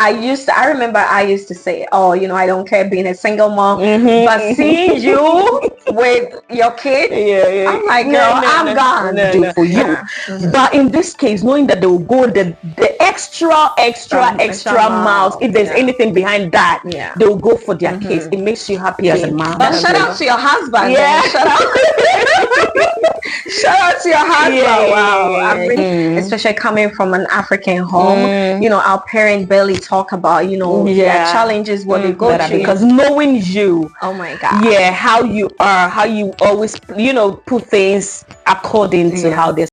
I remember I used to say, oh, I don't care being a single mom, but seeing you with your kid, I'm like, girl, I'm gone. Do for you. But in this case, knowing that they will go the extra miles, if there's anything behind that, they will go for their kids. It makes you happy as a mom. But shout out to your husband. Yeah. Shout out to your husband. Wow. Really, especially coming from an African home, our parents barely talk about, their challenges, what they go through. Because knowing you, oh my God, how you are, how you always, put things according to how they.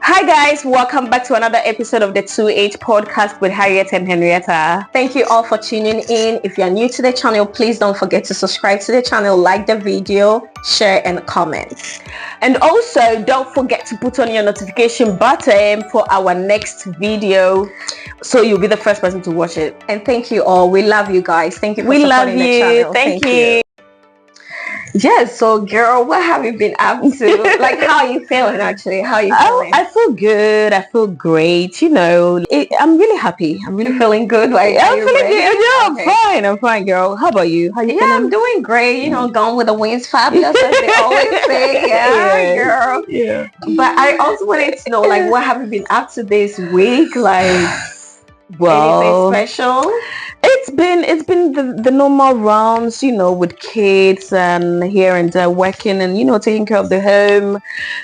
Hi guys, welcome back to another episode of the 2H podcast with Harriet and Henrietta. Thank you all for tuning in. If you're new to the channel, please don't forget to subscribe to the channel, like the video, share and comment. And also don't forget to put on your notification button for our next video so you'll be the first person to watch it. And thank you all. We love you guys. Thank you for supporting the channel. Thank you. Yes, so girl, what have you been up to? Like, how are you feeling actually? How are you feeling? I feel good. I feel great. I'm really happy. I'm really feeling good. Like, I'm feeling good. Yeah, okay. I'm fine, girl. How about you? How you feeling? I'm doing great. Gone with the wind's fabulous, as they always say. Yeah, girl. Yeah. But I also wanted to know, like, what have you been up to this week? Like, anything special? It's been the normal rounds, with kids and here and there working and taking care of the home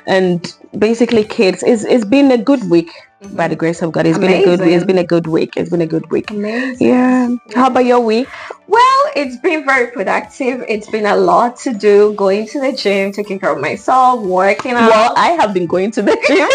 and basically kids. It's been a good week by the grace of God. It's been a good week. It's been a good week. Amazing. Yeah. How about your week? Well, it's been very productive. It's been a lot to do, going to the gym, taking care of myself, working out. Well, I have been going to the gym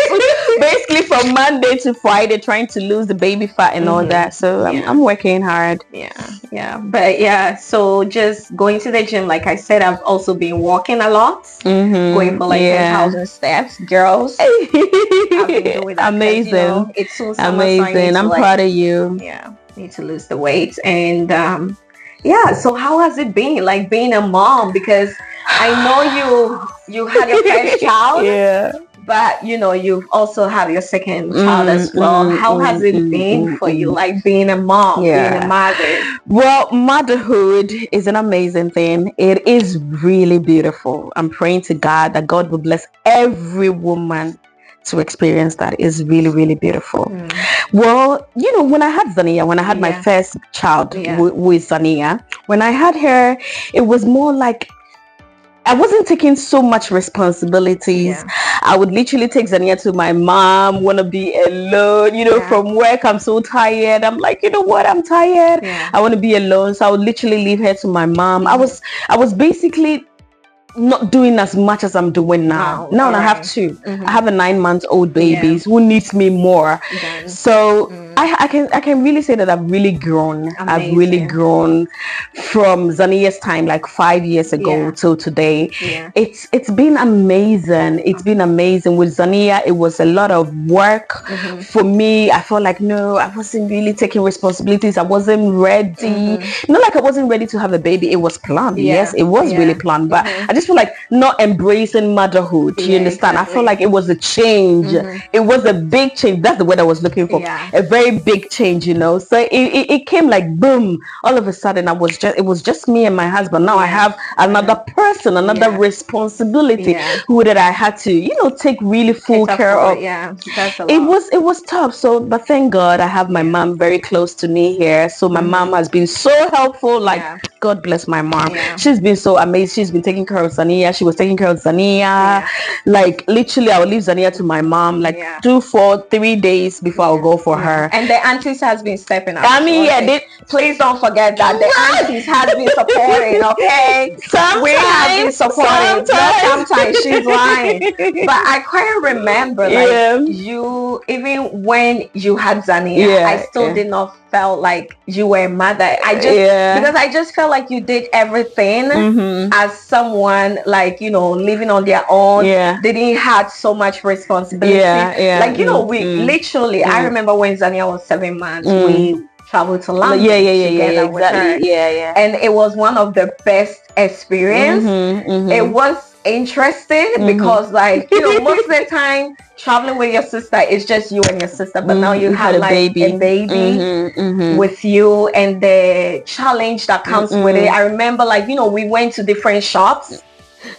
basically from Monday to Friday, trying to lose the baby fat and all that. So I'm working hard. Yeah. But so just going to the gym, like I said, I've also been walking a lot, going for like 10,000 steps. Girls, I've been doing that. Amazing. It's so amazing. I'm proud of you. Yeah, need to lose the weight and so how has it been, like being a mom? Because I know you had your first child, but you've also had your second child as well. How has it been for you, like being a mom, being a mother? Well, motherhood is an amazing thing. It is really beautiful. I'm praying to God that God will bless every woman to experience that. Is really, really beautiful. Well, when I had Zania, when I had my first child with Zania, when I had her, it was more like I wasn't taking so much responsibilities. I would literally take Zania to my mom, want to be alone, from work. I'm so tired. I'm like, you know what? I'm tired. I want to be alone. So I would literally leave her to my mom. I was basically not doing as much as I'm doing now. Now I have two. I have a 9-month-old baby who needs me more. So I can really say that I've really grown. Amazing. I've really grown from Zania's time, like 5 years ago till today. It's been amazing. It's been amazing. With Zania, it was a lot of work for me. I felt like I wasn't really taking responsibilities. I wasn't ready. Not like I wasn't ready to have a baby. It was planned. Yes, it was really planned. But I just feel like not embracing motherhood. You understand? Exactly. I feel like it was a change. It was a big change. That's the word I was looking for. A very big change, So it came like boom. All of a sudden, it was just me and my husband. Now I have another person, another responsibility who that I had to, take really full care of. That's a lot. It was tough. So, but thank God I have my mom very close to me here. So my mom has been so helpful. Like God bless my mom. She's been so amazing. She's been taking care of Zania. She was taking care of Zania. Like literally, I would leave Zania to my mom like 2, 4, 3 days before I would go for her. And the aunties has been stepping up. I mean, please don't forget that the aunties has been supporting. Okay, we have been supporting. Sometimes she's lying, but I quite remember like you, even when you had Zania, I still did not felt like you were a mother. Because I just felt like you did everything as someone like, living on their own. They didn't have so much responsibility. Like, we literally, I remember when Zania was 7 months, we traveled to London with her. And it was one of the best experience. It was interesting because like, you know, most of the time traveling with your sister is just you and your sister, but now you have like a baby with you and the challenge that comes with it. I remember like, you know, we went to different shops.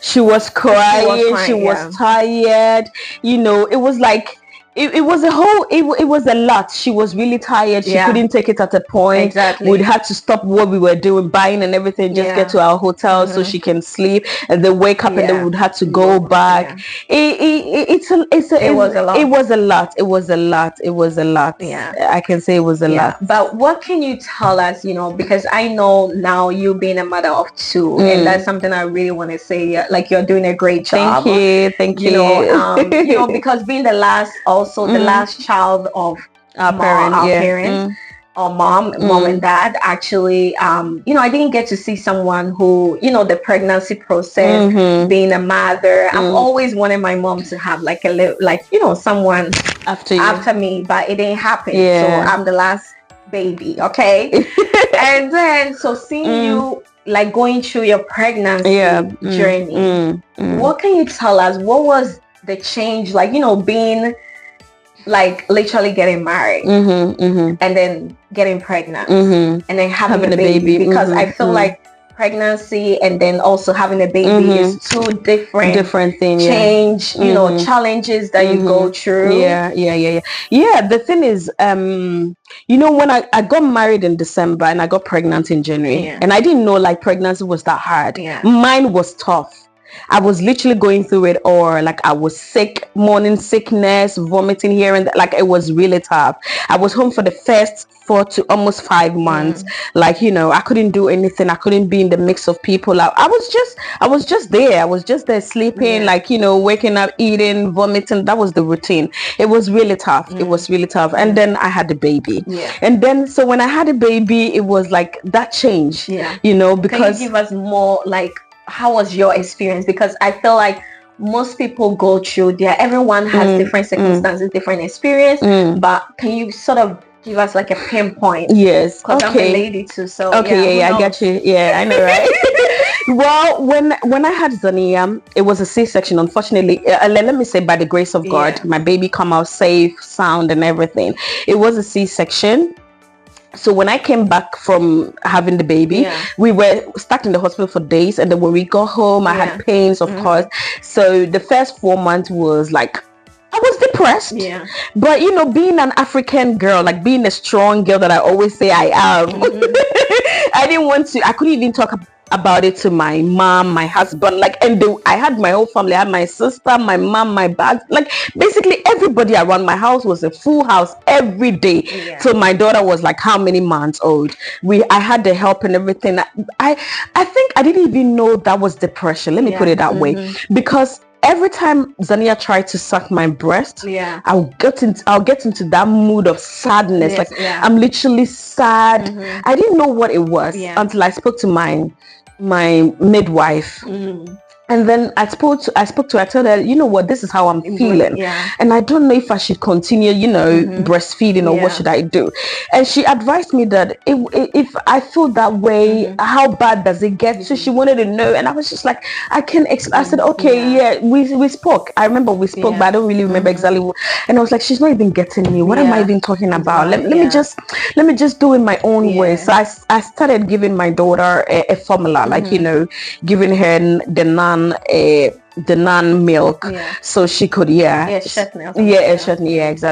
She was crying, she was tired, you know, it was like it was a whole it was a lot. She was really tired. She couldn't take it at a point. Exactly. We'd had to stop what we were doing, buying and everything, just get to our hotel so she can sleep and then wake up and then we'd have to go back. It was a lot. It was a lot. It was a lot. It was a lot. Yeah, I can say it was a lot. But what can you tell us, you know, because I know now you being a mother of two and that's something I really want to say, like you're doing a great job. Thank you. You know, because being the last the last child of our parents or mom and dad, actually, you know, I didn't get to see someone who, you know, the pregnancy process, being a mother. I've always wanted my mom to have like a little, like, you know, someone after me, but it didn't happen. So I'm the last baby. Okay. And then, so seeing you like going through your pregnancy journey, what can you tell us? What was the change, like, you know, being like literally getting married and then getting pregnant and then having a baby, because I feel like pregnancy and then also having a baby is two different things. Change, you know, challenges that you go through. Yeah. The thing is, you know, when I got married in December and I got pregnant in January, and I didn't know like pregnancy was that hard. Mine was tough. I was literally going through it, or like I was sick, morning sickness, vomiting here and there. Like it was really tough. I was home for the first 4 to almost 5 months. Like, you know, I couldn't do anything. I couldn't be in the mix of people. I was just there. I was just there sleeping, like, you know, waking up, eating, vomiting. That was the routine. It was really tough. It was really tough. And then I had the baby. And then, so when I had a baby, it was like that change, you know, because... Can you give us more, like, how was your experience? Because I feel like most people go through everyone has different circumstances, different experience, but can you sort of give us like a pinpoint? Yes, because I'm a lady too, so I get you. I know, right? Well, when I had Zania, it was a C-section, unfortunately. Let me say, by the grace of God, my baby come out safe, sound and everything. It was a C-section. So when I came back from having the baby, we were stuck in the hospital for days, and then when we got home, I had pains, of course. So the first 4 months was like, I was depressed. But you know, being an African girl, like being a strong girl that I always say I am, I didn't want to, I couldn't even talk about it to my mom, my husband, like, and I had my whole family. I had my sister, my mom, my bag, like basically everybody around. My house was a full house every day. So my daughter was like how many months old. I had the help and everything. I think I didn't even know that was depression. Let me put it that way, because every time Zania tried to suck my breast, I'll get into that mood of sadness. I'm literally sad. I didn't know what it was until I spoke to my midwife. And then I spoke to her. I told her, you know what, this is how I'm feeling. And I don't know if I should continue, you know, breastfeeding, or what should I do? And she advised me that if I feel that way, how bad does it get? So she wanted to know. And I was just like, I said, okay, we spoke. I remember we spoke, but I don't really remember exactly what. And I was like, she's not even getting me. What am I even talking about? Let me just do it my own way. So I started giving my daughter a formula, like, you know, giving her the non milk, so she could exactly,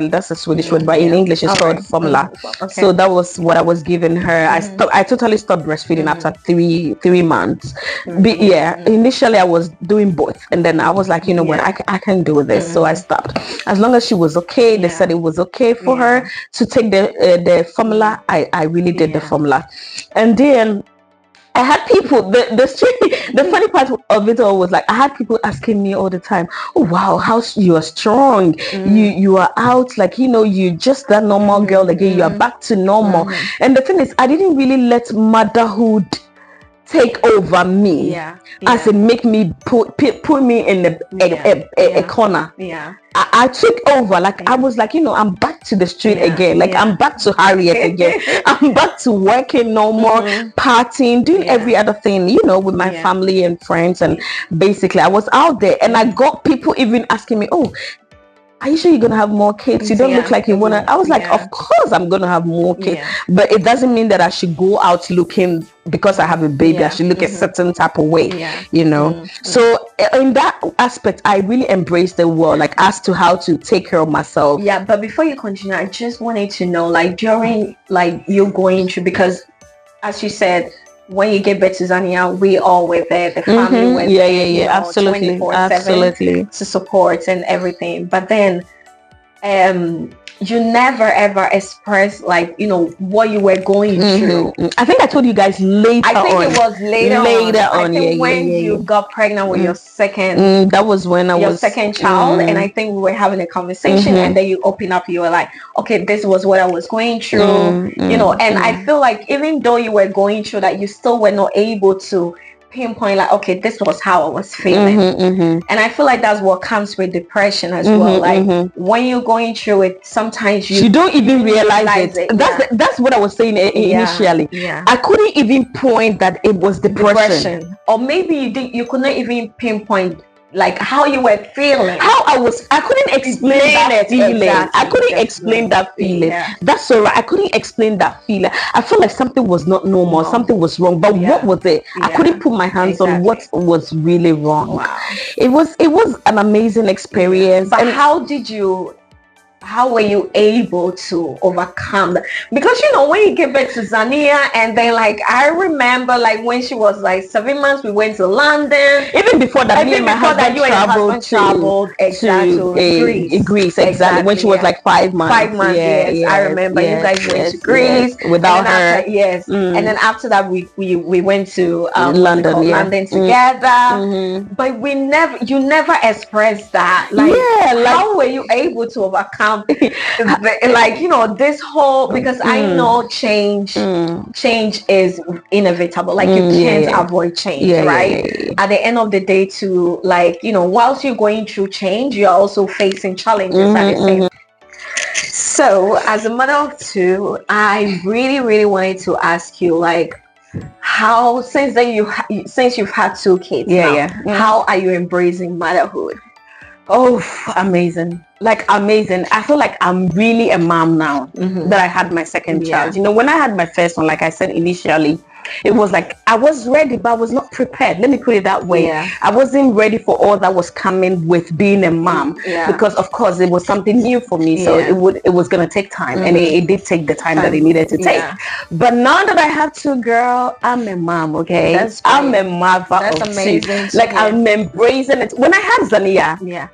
that's a Swedish word, but in English it's called formula. So that was what I was giving her. I totally stopped breastfeeding after three months. Initially I was doing both, and then I was like, you know what, I can do this. So I stopped. As long as she was okay, they said it was okay for her to take the formula. I really did the formula. And then I had people, the funny part of it all was like, I had people asking me all the time, oh wow, how you are strong, you are out, like, you know, you just that normal girl again, you are back to normal. And the thing is, I didn't really let motherhood take over me, as in make me put me in a corner. I took over. Like I was like, I'm back to the street again. Like I'm back to Harriet again. I'm back to working no more, partying, doing every other thing, with my family and friends. And basically I was out there, and I got people even asking me, oh, are you sure you're gonna have more kids? You don't look like you wanna. I was like, of course I'm gonna have more kids, but it doesn't mean that I should go out looking, because I have a baby, I should look a certain type of way, So in that aspect, I really embraced the world, like as to how to take care of myself. Yeah, but before you continue, I just wanted to know, like during like you going through, because as you said, when you gave birth to Zania, we all were there. The family was there, absolutely, 24/7 to support and everything. But then, you never ever expressed like what you were going through. I think I told you guys later. I think on. It was later on. I think when you got pregnant with your second. That was when I was your second child, and I think we were having a conversation, and then you open up. You were like, okay, this was what I was going through, And I feel like even though you were going through that, you still were not able to pinpoint like, okay, this was how I was feeling. And I feel like that's what comes with depression as well. Like when you're going through it, sometimes you don't even realize it. That's what I was saying initially. I couldn't even point that it was depression. Or maybe you could not even pinpoint like how you were feeling. I couldn't explain that feeling. Exactly. I couldn't explain that feeling. That's all right. I couldn't explain that feeling. I felt like something was not normal, something was wrong. But what was it? I couldn't put my hands on what was really wrong. Wow. It was an amazing experience. But how were you able to overcome that? Because when you give birth to Zania, and then like I remember like when she was like 7 months, we went to London. Even before that, me and my husband traveled to Greece. Exactly. When she was like 5 months. 5 months. Yes, I remember you guys went to Greece without her. And then after that, we went to London. London together. But you never expressed that. Like, how were you able to overcome like this whole, because I know change is inevitable, like you can't avoid change, right? At the end of the day, to like whilst you're going through change, you're also facing challenges at the same time. So as a mother of two, I really wanted to ask you, like, how since you've had two kids how are you embracing motherhood? Oh, amazing. Like amazing. I feel like I'm really a mom now that I had my second child. When I had my first one, like I said initially, it was like I was ready, but I was not prepared. Let me put it that way. I wasn't ready for all that was coming with being a mom, because of course it was something new for me. So it was gonna take time, and it did take the time that it needed to take. But now that I have two girls, I'm a mom. Okay, I'm a mother. That's amazing. Like I'm embracing it. When I had Zania,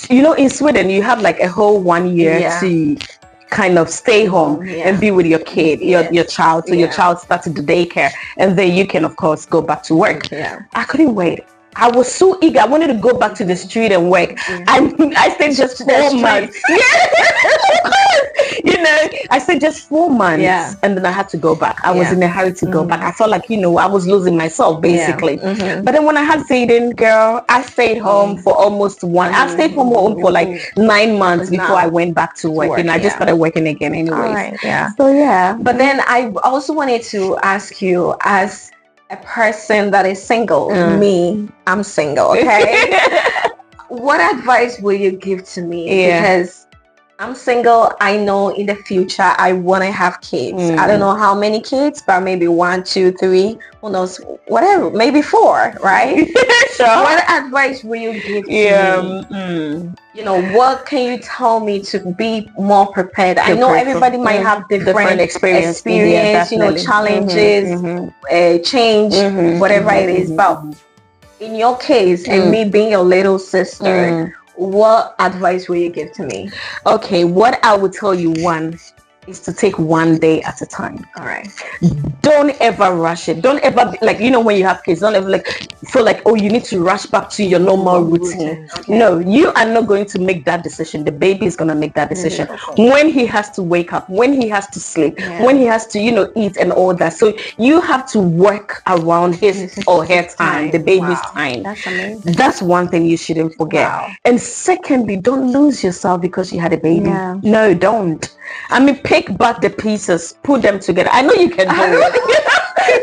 in Sweden, you have like a whole 1 year to kind of stay home and be with your kid, your child. So your child started the daycare, and then you can, of course, go back to work. I couldn't wait. I was so eager. I wanted to go back to the street and work. I stayed just 4 months. I stayed just 4 months, and then I had to go back. I was in a hurry to go back. I felt like, I was losing myself, basically. But then when I had Zayden, girl, I stayed home for almost I stayed home for like 9 months before I went back to work. And I just started working again anyways. So, But then I also wanted to ask you, as a person that is single, me, I'm single, okay? What advice will you give to me? Because I'm single. I know in the future I want to have kids. I don't know how many kids, but maybe 1, 2, 3, who knows, whatever, maybe 4, right? So what advice will you give to me? What can you tell me to be more prepared? I know everybody might have different experience, challenges, change, whatever it is. But in your case, and me being your little sister, what advice will you give to me? Okay, what I would tell you, one, is to take one day at a time. All right. Don't ever rush it. Don't ever like, when you have kids, don't ever like feel like, oh, you need to rush back to your normal routine. Okay. No, you are not going to make that decision. The baby is going to make that decision. When he has to wake up, when he has to sleep, when he has to, eat and all that. So you have to work around his or her time, the baby's time. That's amazing. That's one thing you shouldn't forget. Wow. And secondly, don't lose yourself because you had a baby. Yeah. No, don't. I mean, pick back the pieces, put them together. I know you can do it.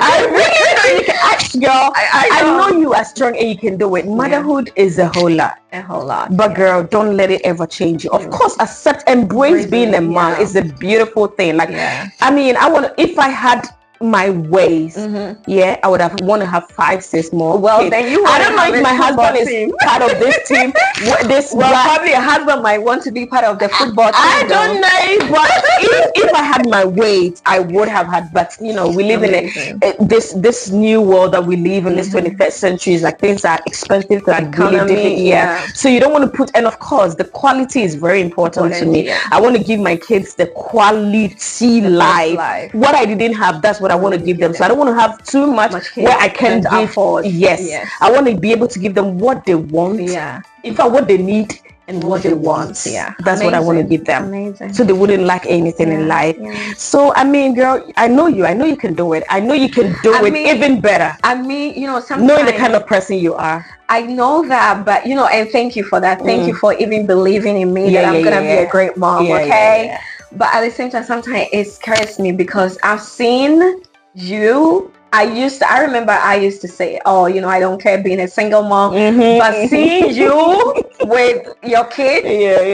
I really know you can. Girl, I know you are strong and you can do it. Motherhood is a whole lot. A whole lot. But girl, don't let it ever change you. Of course, embrace being a mom. It's a beautiful thing. Like, I mean, if I had my ways, I would have want to have 5-6 more. Well, kids. then you. I don't know if my husband is part of this team. Probably a husband might want to be part of the football team. I don't know, but if I had my ways, I would have had. But we live in this new world that we live in. This 21st century is like things are expensive, really different. Yeah. So you don't want to put, and of course, the quality is very important to me. I want to give my kids the quality life. What I didn't have, that's what I want to give them. So I don't want to have too much where I can't afford. Yes. I want to be able to give them what they want. Yeah. In fact, what they need and what they want. Yeah. That's what I want to give them. Amazing. So they wouldn't lack anything in life. Yeah. So I mean, girl, I know you can do it. I know you can do it even better. I mean, sometimes knowing the kind of person you are. I know that, but and thank you for that. Thank you for even believing in me that I'm gonna be a great mom. Okay. But at the same time, sometimes it scares me because I've seen you. I remember I used to say, oh, I don't care being a single mom. But seeing you with your kid,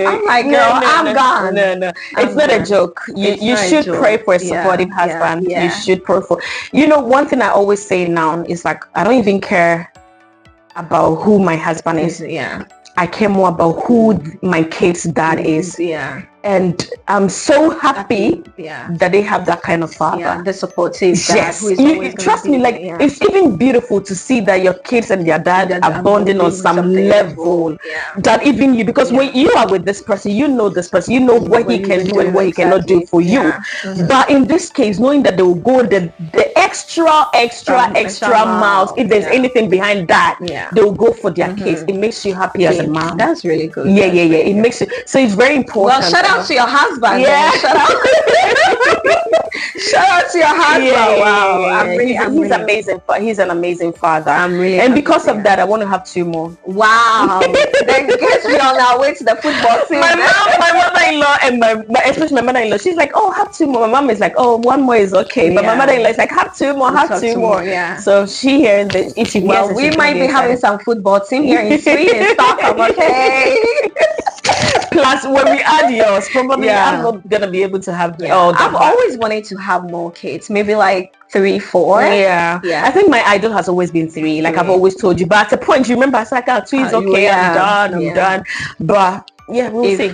I'm like, girl, I'm gone. No. It's not a joke. You should pray for a supportive husband. You should pray for. One thing I always say now is like, I don't even care about who my husband is. Yeah. I care more about who my kid's dad is. Yeah. And I'm so happy that they have that kind of father. Yeah, the supportive dad. Yes. Trust me, like it's even beautiful to see that your kids and their dad are bonding on some level. That even you, because when you are with this person, you know this person, you know what he can do and what he cannot do for you. But in this case, knowing that they will go the extra miles, if there's anything behind that, they will go for their kids. It makes you happy as a mom. That's really good. Yeah. It makes you, so it's very important. Well, shout out to your husband. Yeah. Shout out to your husband. Wow. He's amazing. He's an amazing father. And because of that, I want to have 2 more. Wow. Then guess we on our way to the football team. My mother-in-law and especially my mother-in-law, she's like, oh, have 2 more. My mom is like, oh, 1 more is okay. But my mother-in-law is like, have 2 more, have 2 more. Yeah. So she here in the Italy. Well, we might be having some football team here in Sweden, Stockholm, okay? Plus, when we add yours, probably I'm not gonna be able to have all that. I've always wanted to have more kids, maybe like 3, 4. Yeah. I think my idol has always been 3. Like I've always told you, but at a point, you remember, I was like, 2 is okay. I'm done. But we'll see.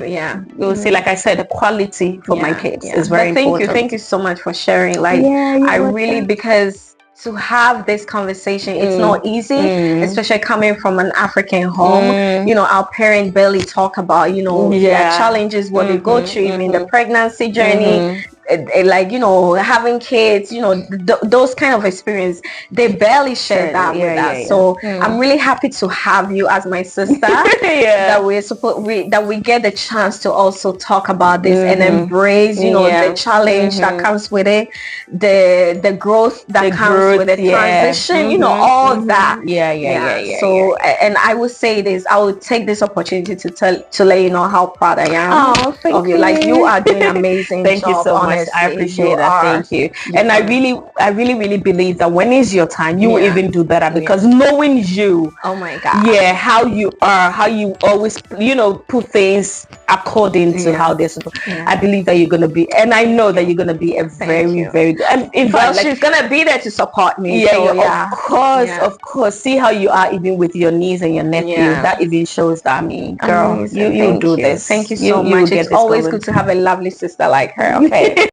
We'll see. Like I said, the quality for my kids is very important. Thank you so much for sharing. Like I really, because to have this conversation, it's not easy, especially coming from an African home. Our parents barely talk about, their challenges, what they go through, in the pregnancy journey. Like having kids, those kind of experience, they barely share that with us. So I'm really happy to have you as my sister. That we get the chance to also talk about this and embrace the challenge that comes with it, the growth that comes with the transition, all that. So and I would say this, I would take this opportunity to let you know how proud I am of you. Like you are doing amazing. Thank you so much. I appreciate that. Thank you. And I really believe that when it's your time, you will even do better, because knowing you, oh my God, how you are, how you always put things according to how they're supposed. I believe that you're gonna be, and I know that you're gonna be a very good. And in fact, she's gonna be there to support me. Of course. See how you are even with your niece and your nephew. That even shows that. I mean, girl, you do this. Thank you so much. It's always good to have a lovely sister like her. Okay.